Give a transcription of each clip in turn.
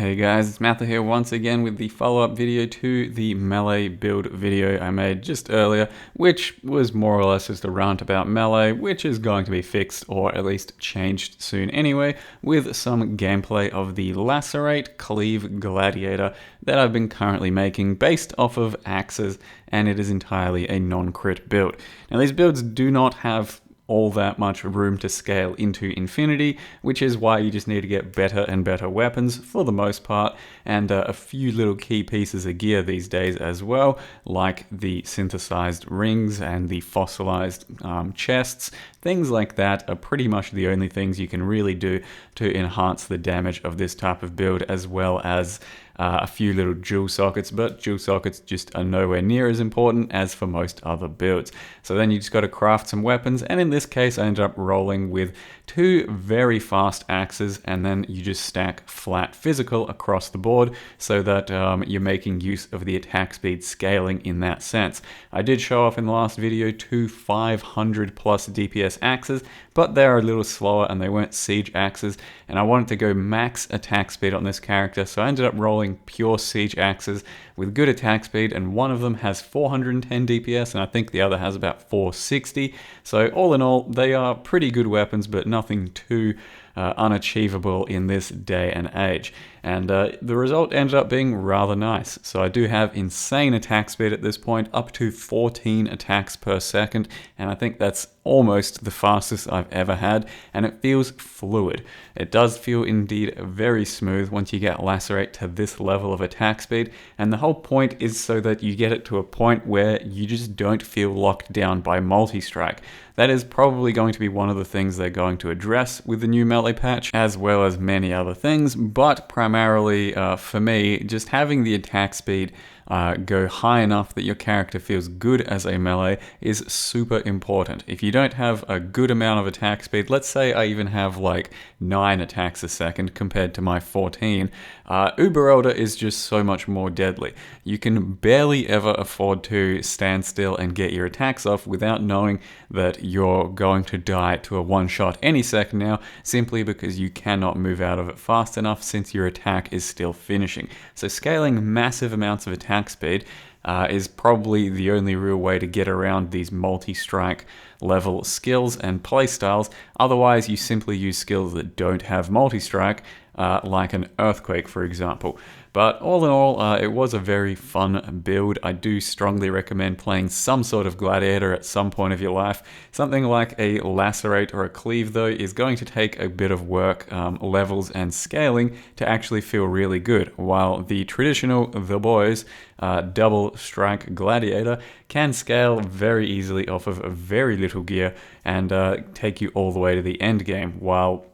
Hey guys, it's Matthew here once again with the follow-up video to the melee build video I made just earlier, which was more or less just a rant about melee, which is going to be fixed or at least changed soon anyway, with some gameplay of the Lacerate Cleave Gladiator that I've been currently making based off of axes, and it is entirely a non-crit build. Now these builds do not have all that much room to scale into infinity, which is why you just need to get better and better weapons for the most part, and a few little key pieces of gear these days as well, like the synthesized rings and the fossilized chests. Things like that are pretty much the only things you can really do to enhance the damage of this type of build, as well as a few little jewel sockets, but jewel sockets just are nowhere near as important as for most other builds. So then you just got to craft some weapons, and in this case I ended up rolling with two very fast axes, and then you just stack flat physical across the board so that you're making use of the attack speed scaling in that sense. I did show off in the last video two 500 plus DPS axes, but they're a little slower and they weren't siege axes, and I wanted to go max attack speed on this character, so I ended up rolling pure siege axes with good attack speed, and one of them has 410 DPS and I think the other has about 460. So all in all, they are pretty good weapons, but nothing too unachievable in this day and age. And the result ended up being rather nice. So I do have insane attack speed at this point, up to 14 attacks per second, and I think that's almost the fastest I've ever had, and it feels fluid. It does feel indeed very smooth once you get Lacerate to this level of attack speed, and the whole point is so that you get it to a point where you just don't feel locked down by multi-strike. That is probably going to be one of the things they're going to address with the new melee patch, as well as many other things, but primarily for me, just having the attack speed go high enough that your character feels good as a melee is super important. If you don't have a good amount of attack speed, let's say I even have like 9 attacks a second compared to my 14, Uber Elder is just so much more deadly. You can barely ever afford to stand still and get your attacks off without knowing that you're going to die to a one-shot any second now, simply because you cannot move out of it fast enough since your attack is still finishing. So scaling massive amounts of attack speed is probably the only real way to get around these multi-strike level skills and playstyles. Otherwise, you simply use skills that don't have multi-strike, like an Earthquake, for example. But all in all, it was a very fun build. I do strongly recommend playing some sort of Gladiator at some point of your life. Something like a Lacerate or a Cleave, though, is going to take a bit of work, levels, and scaling to actually feel really good, while the traditional The Boys double strike Gladiator can scale very easily off of very little gear and take you all the way to the end game, while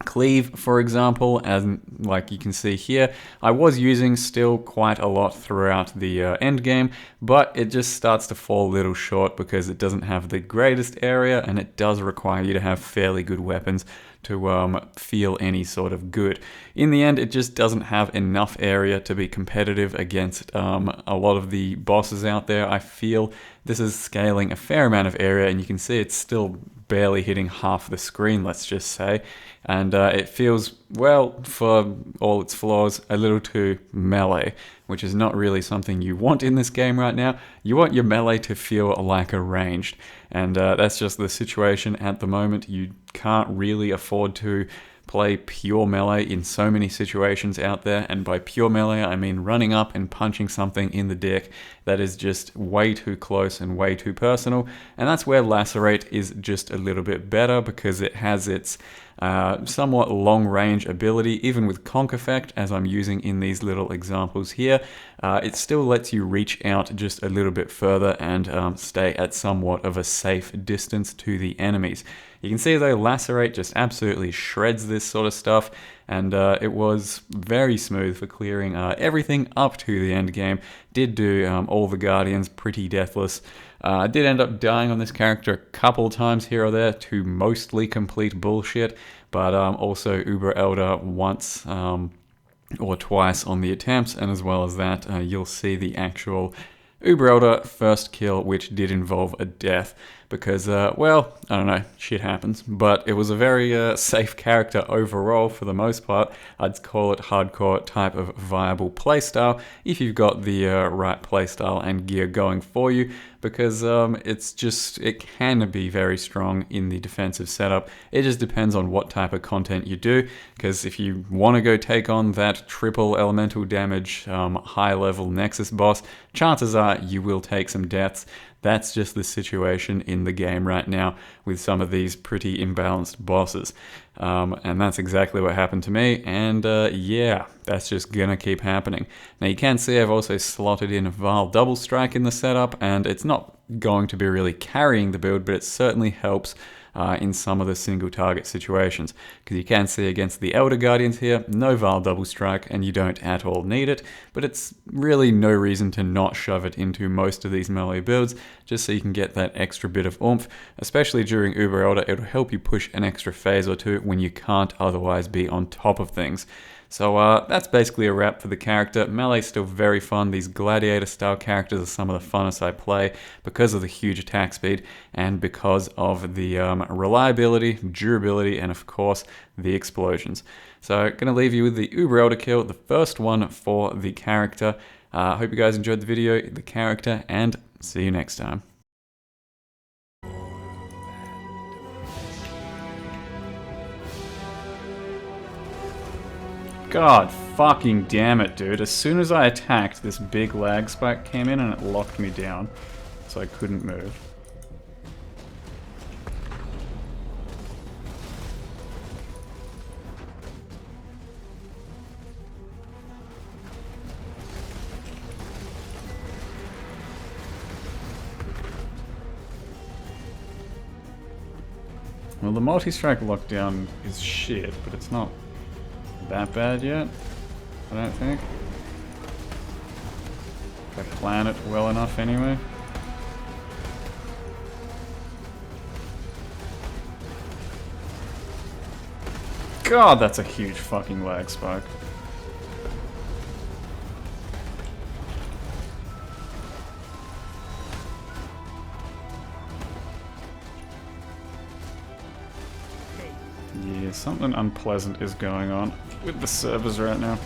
Cleave, for example, and like you can see here, I was using still quite a lot throughout the end game, but it just starts to fall a little short because it doesn't have the greatest area, and it does require you to have fairly good weapons to feel any sort of good. In the end, it just doesn't have enough area to be competitive against a lot of the bosses out there. I feel this is scaling a fair amount of area, and you can see it's still barely hitting half the screen, let's just say. And it feels, well, for all its flaws, a little too melee, which is not really something you want in this game right now. You want your melee to feel like a ranged, and that's just the situation at the moment. You can't really afford to play pure melee in so many situations out there, and by pure melee I mean running up and punching something in the dick that is just way too close and way too personal, and that's where Lacerate is just a little bit better because it has its somewhat long range ability. Even with Conk Effect, as I'm using in these little examples here, it still lets you reach out just a little bit further and stay at somewhat of a safe distance to the enemies. You can see though, Lacerate just absolutely shreds this sort of stuff, and it was very smooth for clearing everything up to the end game. Did do all the Guardians pretty deathless. I did end up dying on this character a couple times here or there to mostly complete bullshit, but also Uber Elder once or twice on the attempts, and as well as that, you'll see the actual Uber Elder first kill, which did involve a death. because, well, I don't know, shit happens. But it was a very safe character overall for the most part. I'd call it hardcore type of viable playstyle if you've got the right playstyle and gear going for you, because it can be very strong in the defensive setup. It just depends on what type of content you do, because if you want to go take on that triple elemental damage high level Nexus boss, chances are you will take some deaths. That's just the situation in the game right now with some of these pretty imbalanced bosses. And that's exactly what happened to me, and yeah, that's just gonna keep happening. Now you can see I've also slotted in Vile Double Strike in the setup, and it's not going to be really carrying the build, but it certainly helps in some of the single target situations. Because you can see against the Elder Guardians here, no Vile Double Strike, and you don't at all need it, but it's really no reason to not shove it into most of these melee builds, just so you can get that extra bit of oomph, especially during Uber Elder. It'll help you push an extra phase or two when you can't otherwise be on top of things. So that's basically a wrap for the character. Melee's still very fun. These Gladiator style characters are some of the funnest I play because of the huge attack speed and because of the reliability, durability, and of course the explosions. So gonna leave you with the Uber Elder kill, the first one for the character. Hope you guys enjoyed the video, the character, and see you next time. God fucking damn it, dude. As soon as I attacked, this big lag spike came in and it locked me down, so I couldn't move. Well, the multi-strike lockdown is shit, but it's not that bad yet, I don't think. If I plan it well enough anyway. God, that's a huge fucking lag spike. Yeah, something unpleasant is going on with the servers right now.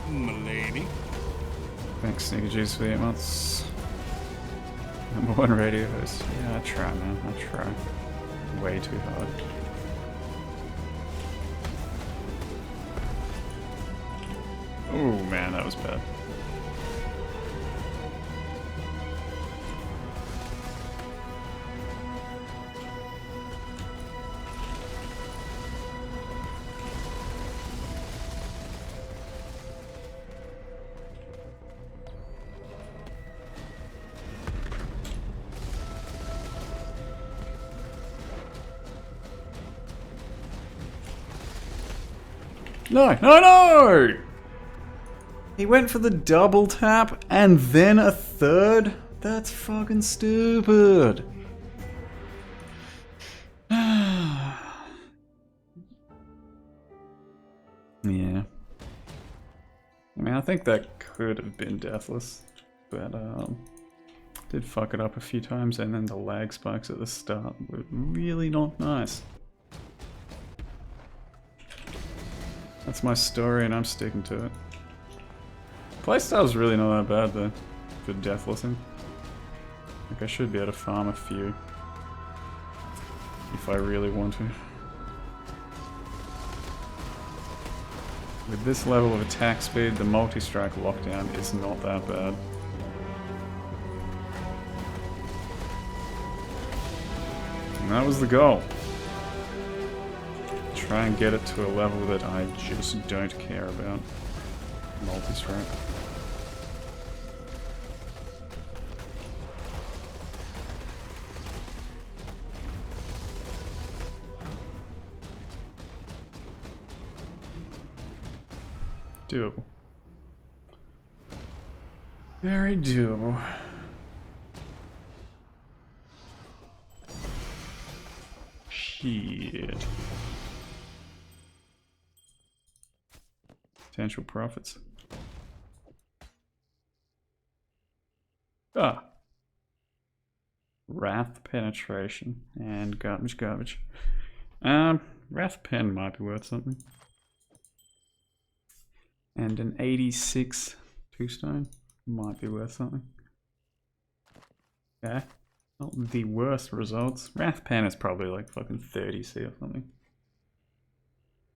Milady. Thanks, Sneaker Juice, for the 8 months. #1 radio host. Yeah, I try, man. I try. Way too hard. Oh, man, that was bad. No, no, no! He went for the double tap and then a third? That's fucking stupid. Yeah. I mean, I think that could have been deathless, but did fuck it up a few times, and then the lag spikes at the start were really not nice. That's my story and I'm sticking to it. Playstyle's really not that bad though, for deathlessing. Like I should be able to farm a few, if I really want to. With this level of attack speed, the multi-strike lockdown is not that bad. And that was the goal. Try and get it to a level that I just don't care about. Multi-strike. Doable. Very doable. Shit. Potential profits. Ah. Wrath penetration and garbage. Wrath pen might be worth something. And an 86 two-stone might be worth something. Okay. Not the worst results. Wrath pen is probably like fucking 30C or something.